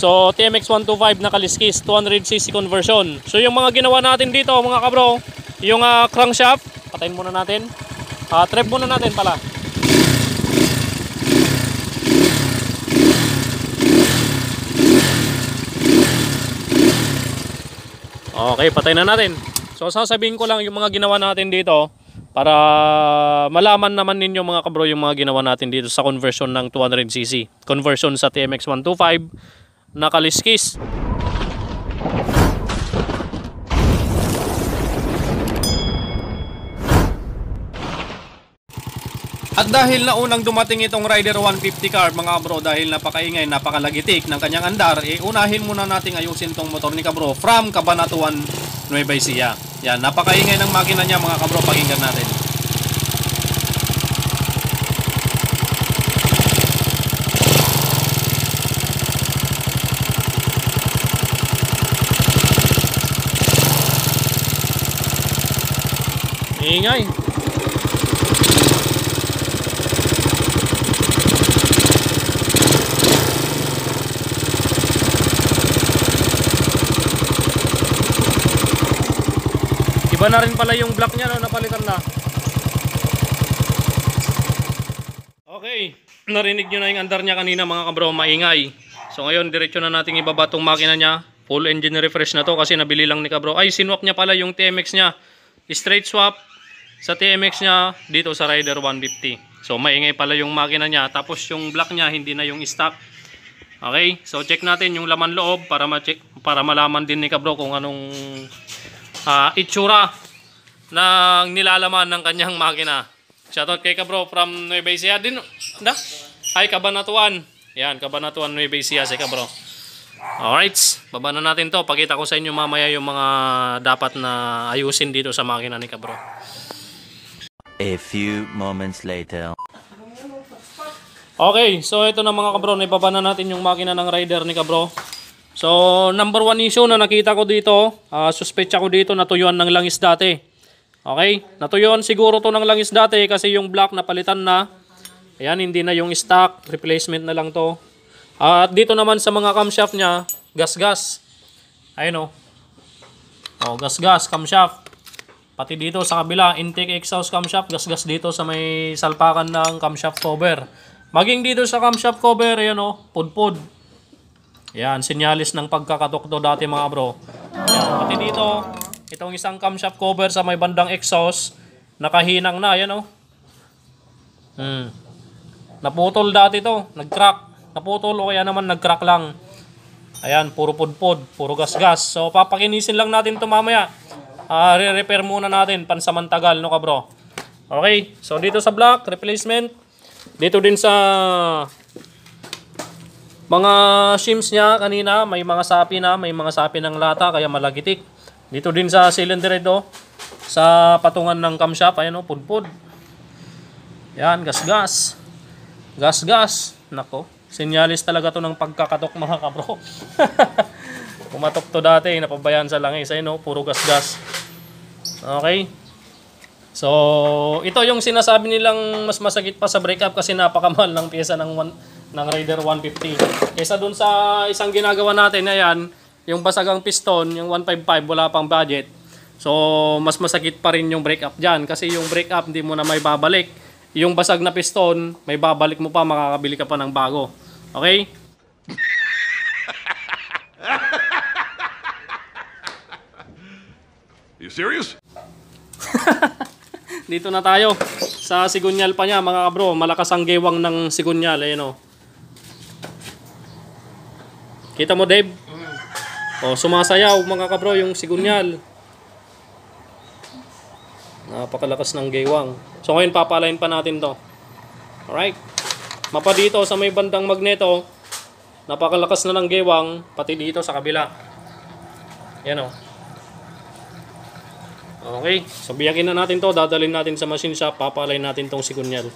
So TMX 125 na kaliskis, 200cc conversion. So yung mga ginawa natin dito mga kabro, yung crankshaft, patayin muna natin. Trip muna natin pala. Okay, patayin na natin. So sasabihin ko lang yung mga ginawa natin dito para malaman naman ninyo mga kabro yung mga ginawa natin dito sa conversion ng 200cc. Conversion sa TMX 125 na kaliskis. At dahil na unang dumating itong Rider 150 car mga bro, dahil napakaingay, napakalagitik ng kanyang andar, unahin muna nating ayusin tong motor ni kabro from Cabanatuan, Nueva Ecija. Yan, napakaingay ng makina niya mga kabro, pakinggan natin. Ingay. Iba na rin pala yung block niya, no? Napalitan na. Okay, narinig nyo na yung andar niya kanina mga kabro, maingay. So ngayon, diretso na nating ibaba tong makina niya. Full engine refresh na to kasi nabili lang ni kabro. Ay, sinwap niya pala yung TMX niya. Straight swap sa TMX niya dito sa Rider 150. So maingay pala yung makina niya. Tapos yung block niya hindi na yung stock. Okay, so check natin yung laman loob para ma-check, para malaman din ni kabro kung anong itsura ng nilalaman ng kanyang makina. Shoutout kay kabro from Nueva Ecija din. Ay, Cabanatuan. Yan, Cabanatuan, Nueva Ecija si kabro. Alright, baba na natin to. Pakita ko sa inyo mamaya yung mga dapat na ayusin dito sa makina ni kabro. A few moments later. Okay, so ito na mga kabro, naibaba na natin yung makina ng rider ni kabro. So number one issue na nakita ko dito, suspect ako dito, natuyuan ng langis dati. Okay, natuyuan siguro to ng langis dati kasi yung block napalitan na. Ayan, hindi na yung stock, replacement na lang to. At dito naman sa mga camshaft niya, gas-gas. Ayun o, gas-gas, camshaft. Pati dito sa kabila, intake exhaust camshaft, gas-gas dito sa may salpakan ng camshaft cover. Maging dito sa camshaft cover, ayan o, pudpud. Yan, sinyalis ng pagkakatok to dati mga bro. Yan, pati dito, itong isang camshaft cover sa may bandang exhaust, nakahinang na, yan o. Naputol dati to, nag-crack. Naputol o kaya naman nag-crack lang. Ayan, puro pudpud, puro gas-gas. So, papakinisin lang natin to mamaya. Re-repair muna natin, pansamantagal, no ka bro. Okay, so dito sa block, replacement. Dito din sa mga shims niya kanina, may mga sapi na, may mga sapi ng lata kaya malagitik. Dito din sa cylinder head sa patungan ng camshaft, ayan o, pudpud. Yan, gas-gas. Gas-gas. Nako, sinyalis talaga to ng pagkakatok mga kabro. Pumatok to dati, napabayaan sa langis. Ayun o, puro gas-gas. Okay. So, ito yung sinasabi nilang mas masakit pa sa breakup kasi napakamahal ng pyesa ng Rider 150. Kesa dun sa isang ginagawa natin, ayan, yung basagang piston, yung 155, wala pang budget. So, mas masakit pa rin yung breakup dyan. Kasi yung breakup, hindi mo na may babalik. Yung basag na piston, may babalik mo pa, makakabili ka pa ng bago. Okay? You serious? Dito na tayo. Sa sigunyal pa niya, mga kabro. Malakas ang gewang ng sigunyal. Ayan o. Kita mo, Dave? O, sumasayaw, mga kabro, yung sigunyal. Napakalakas ng gewang. So, ngayon, papalain pa natin to. Alright. Mapa dito sa may bandang magneto, napakalakas na ng gewang, pati dito sa kabila. Yan o. Okay, so biyakin na natin to, dadalhin natin sa machine shop, papalain natin tong sigunyal.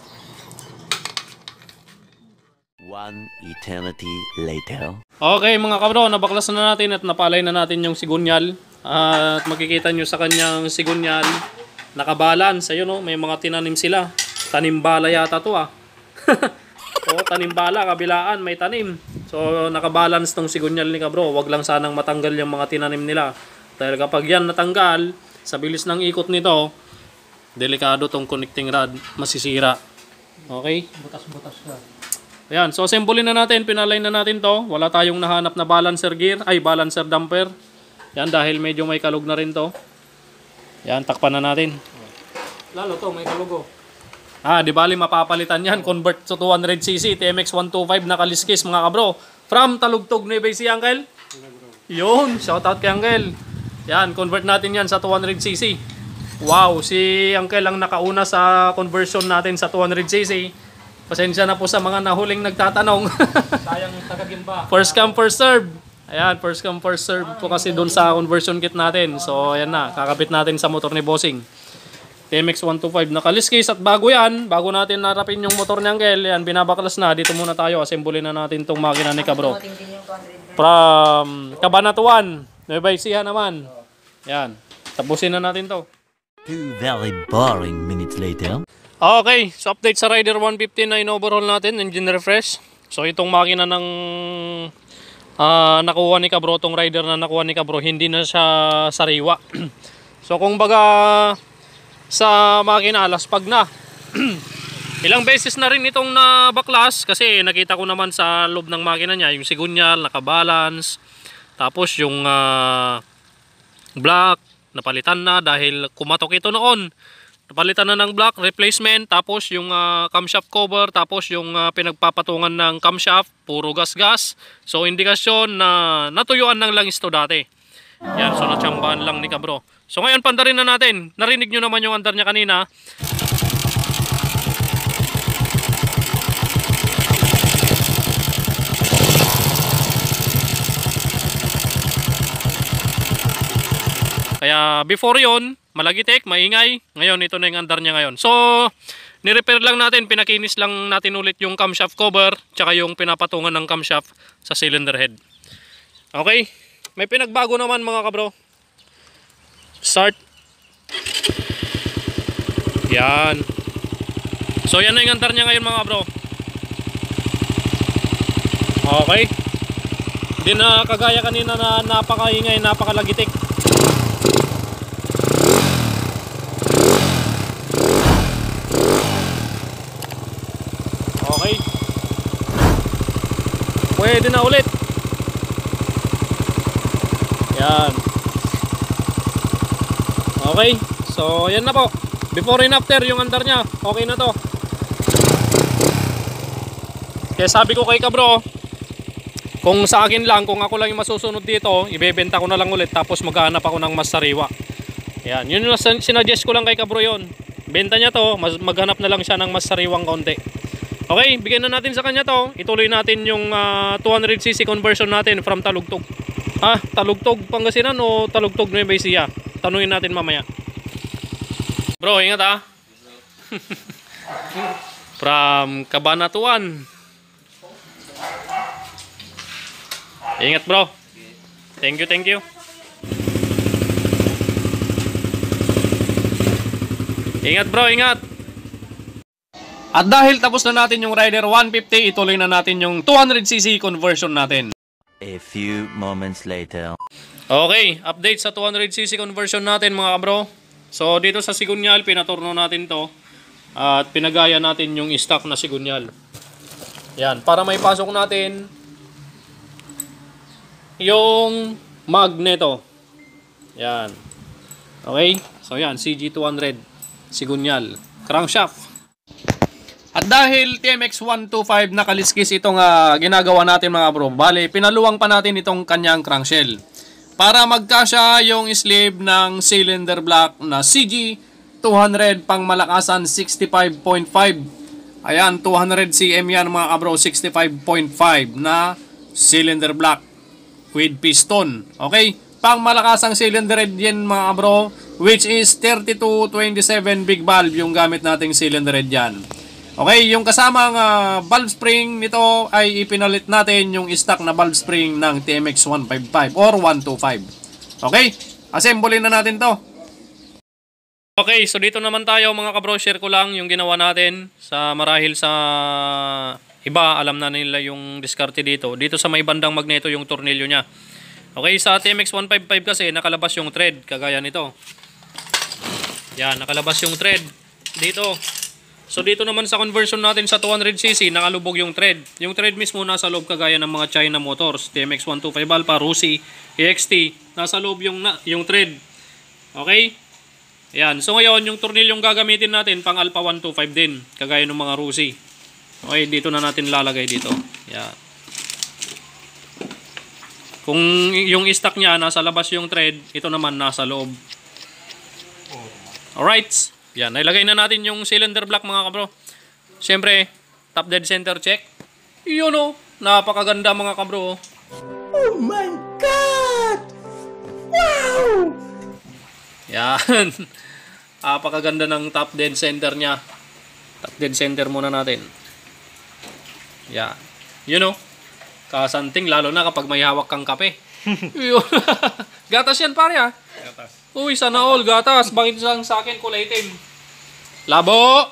One eternity later. Okay mga kabro, nabaklas na natin at napalay na natin yung sigunyal. At makikita nyo sa kanyang sigunyal, nakabalance. Ayun o, may mga tinanim sila. Tanimbala yata to O, tanim bala, kabilaan, may tanim. So, nakabalance tong sigunyal ni kabro. Wag lang sanang matanggal yung mga tinanim nila. Dahil kapag yan natanggal, sa bilis ng ikot nito, delikado tong connecting rod, masisira. Okay? Butas-butas ka. Ayan, so assemble na natin, pinalign na natin to. Wala tayong nahanap na balancer gear, ay balancer damper. Yan, dahil medyo may kalug na rin to. Yan, takpan na natin. Lalo to, may kalugo. Di bali mapapalitan yan. Convert to 200cc, TMX 125 na kaliskis mga kabro. From Talugtog, Nueva Ecija, Uncle. Yun, shoutout kay Uncle. Yan, convert natin yan sa 200cc. Wow, si Uncle ang nakauna sa conversion natin sa 200cc. Pasensya na po sa mga nahuling nagtatanong. Sayang tagagimba. First come, first serve. Ayan, first come, first serve po kasi doon sa conversion kit natin. So, ayan na, kakabit natin sa motor ni Bossing. TMX 125 na kaliskis at bago yan, bago natin narapin yung motor ni Uncle, yan, binabaklas na. Dito muna tayo, assemble na natin tong makina ni Kabro. From Cabanatuan, Nueva Ecija naman. Yan, tapusin na natin to. 2 very boring minutes later. Okay, so update sa Rider 150 na in-overhaul natin, engine refresh. So itong makina ng nakuha ni Kabro, tong rider na nakuha ni Kabro, hindi na siya sariwa. So kung baga sa makina, laspag na. Ilang beses na rin itong nabaklas kasi nakita ko naman sa loob ng makina niya, yung sigunyal, nakabalance. Tapos yung block, napalitan na dahil kumatok ito noon. Napalitan na ng block, replacement, tapos yung camshaft cover, tapos yung pinagpapatungan ng camshaft, puro gas-gas. So indikasyon na natuyuan ng langis to dati. Yan, so natsambahan lang ni Kabro. So ngayon pandarin na natin. Narinig nyo naman yung andar niya kanina. Kaya before yon, malagitik, maingay. Ngayon, ito na yung andar niya ngayon. So, ni-repair lang natin, pinakinis lang natin ulit yung camshaft cover, tsaka yung pinapatungan ng camshaft sa cylinder head. Okay? May pinagbago naman mga kabro. Start. Yan. So, yan na yung andar niya ngayon mga kabro. Okay? Hindi na kagaya kanina na napakaingay, napakalagitik. Okay. Pwede na ulit. Yan. Okay. So, yan na po. Before and after yung andar niya. Okay na to. Kaya sabi ko kay Kabro, kung sa akin lang, kung ako lang yung masusunod dito, ibebenta ko na lang ulit tapos maghahanap ako ng mas sariwa. Yan. Yun yung sinuggest ko lang kay Kabro yun. Benta niya to, maghanap na lang siya ng mas sariwang konti. Okay, bigyan na natin sa kanya to. Ituloy natin yung 200cc conversion natin from Talugtog. Talugtog Pangasinan o Talugtog Nueva Ecija? Tanungin natin mamaya. Bro, ingat ha. From Cabanatuan. Ingat bro. Thank you, thank you. Ingat bro, ingat. At dahil tapos na natin yung Rider 150, ituloy na natin yung 200cc conversion natin. A few moments later. Okay, update sa 200cc conversion natin mga kabro. So dito sa sigunyal, pinaturno natin to. At pinagaya natin yung stock na sigunyal. Yan, para may pasok natin yung magneto. Yan. Okay, so yan, CG200 sigunyal, crankshaft. At dahil TMX 125 na kaliskis itong ginagawa natin mga bro, bale pinaluwang pa natin itong kanyang crankshell para magkasya yung sleeve ng cylinder block na CG 200 pang malakasan 65.5. Ayan, 200 cm yan mga kabro, 65.5 na cylinder block with piston. Okay, pang malakasang cylinder head yan mga kabro, which is 3227 big valve yung gamit nating cylinder head yan. Okay, yung kasamang valve spring nito ay ipinalit natin yung stock na valve spring ng TMX 155 or 125. Okay, assemble na natin to. Okay, so dito naman tayo mga kabro, share ko lang yung ginawa natin sa marahil sa iba alam na nila yung diskarte dito. Dito sa may bandang magneto yung tornilyo niya. Okay, sa TMX 155 kasi nakalabas yung thread kagaya nito. Yan, nakalabas yung thread dito. So dito naman sa conversion natin sa 200cc, nakalubog yung thread. Yung thread mismo nasa loob kagaya ng mga China motors, TMX 125 Alpha, Rusi, EXT, nasa loob yung thread. Okay? Yan. So ngayon, yung tornilyong gagamitin natin pang Alpha 125 din, kagaya ng mga Rusi. Okay, dito na natin lalagay dito. Yan. Kung yung stock niya nasa labas yung thread, ito naman nasa loob. Alright. Yan, nailagay na natin yung cylinder block mga kabro. Siyempre, top dead center check. Yun o, napakaganda mga kabro. Oh my God! Wow! Yan. Napakaganda ng top dead center niya. Top dead center muna natin. Yan. Yun o. Kasanting, lalo na kapag may hawak kang kape. Yun. Gatas yan pare ha. Gatas. Uy, sana all gatas. Bakit sa akin kulay itim? Labo!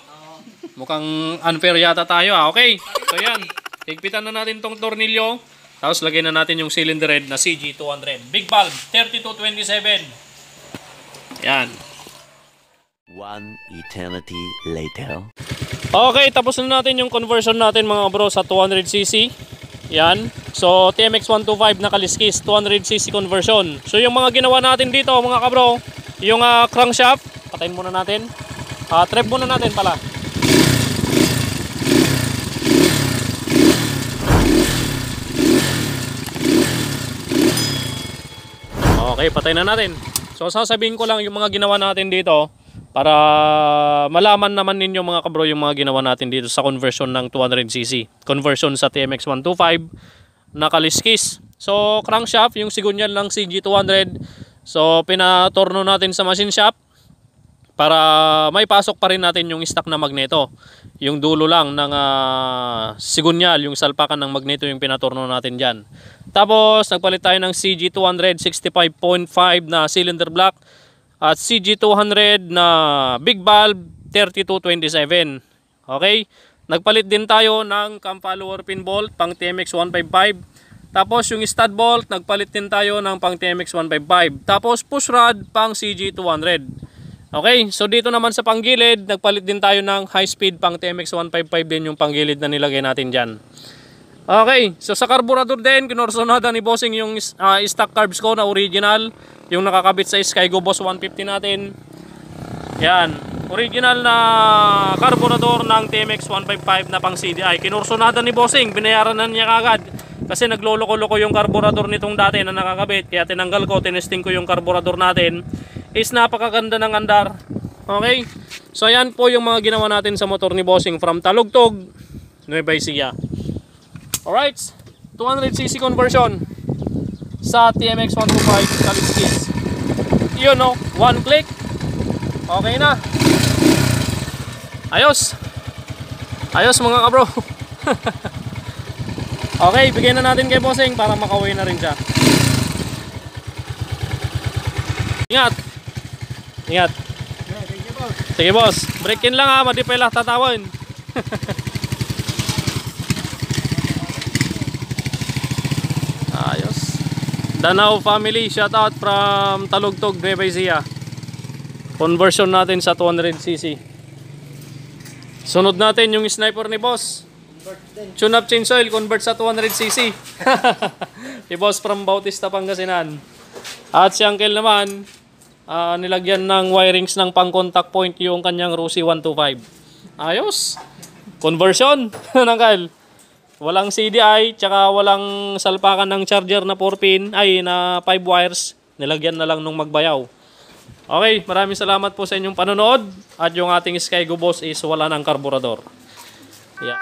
Mukhang unfair yata tayo ha. Okay. So yan. Higpitan na natin tong tornilyo. Tapos lagay na natin yung cylinder head na CG200. Big valve, 3227. Yan. One eternity later. Okay, tapos na natin yung conversion natin mga bro sa 200cc. Yan. So, TMX 125 na kaliskis, 200cc conversion. So, yung mga ginawa natin dito mga kabro, yung crankshaft, patayin muna natin. Trap muna natin pala. Okay, patayin na natin. So, sasabihin ko lang yung mga ginawa natin dito para malaman naman ninyo mga kabro yung mga ginawa natin dito sa conversion ng 200cc. Conversion sa TMX 125 na kaliskis. So, crankshaft, yung sigunyal ng CG200. So, pinatorno natin sa machine shop para may pasok pa rin natin yung stock na magneto. Yung dulo lang ng sigunyal, yung salpakan ng magneto yung pinatorno natin dyan. Tapos, nagpalit tayo ng CG200 65.5 na cylinder block at CG200 na big valve 3227. Okay? Nagpalit din tayo ng cam follower pin bolt pang TMX 155. Tapos yung stud bolt, nagpalit din tayo ng pang TMX 155. Tapos push rod pang CG200. Okay? So dito naman sa panggilid, nagpalit din tayo ng high speed pang TMX 155 din yung panggilid na nilagay natin dyan. Okay, so sa carburetor din, kinorsunada ni Bossing yung stock carbs ko na original. Yung nakakabit sa Skygo Boss 150 natin. Yan, original na carburetor ng TMX 155 na pang CDI. Kinorsunada ni Bossing, binayaran na niya kagad. Kasi nagloloko-loko yung carburetor nitong dati na nakakabit. Kaya tinanggal ko, tinesting ko yung carburetor natin. Is napakaganda ng andar. Okay, so yan po yung mga ginawa natin sa motor ni Bossing from Talugtog, Nueva Ecija. Alright, 200cc conversion sa TMX 125 kaliskis. Yun o, one click. Okay na. Ayos. Ayos mga kabro. Okay, bigyan na natin kay Bossing para makauwi na rin siya. Ingat. Ingat. Sige boss, break in lang ha, madi pa lang tatawin. Ayos. Danao family, shout out from Talugtog, Nueva Ecija. Conversion natin sa 200cc. Sunod natin yung sniper ni boss. Tune up change oil, convert sa 200cc. Si boss from Bautista, Pangasinan. At si Uncle naman, nilagyan ng wirings ng pang contact point yung kanyang Rusi 125. Ayos. Conversion. Uncle. Walang CDI, tsaka walang salpakan ng charger na 4 pin, ay na 5 wires. Nilagyan na lang nung magbayaw. Okay, maraming salamat po sa inyong panonood. At yung ating Skygo Boss is wala ng karburador. Yeah.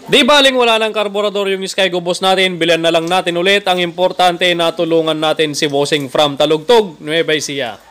Di baling wala ng karburador yung Skygo Boss natin, bilan na lang natin ulit. Ang importante na tulungan natin si Bossing from Talugtog, Nueva Ecija.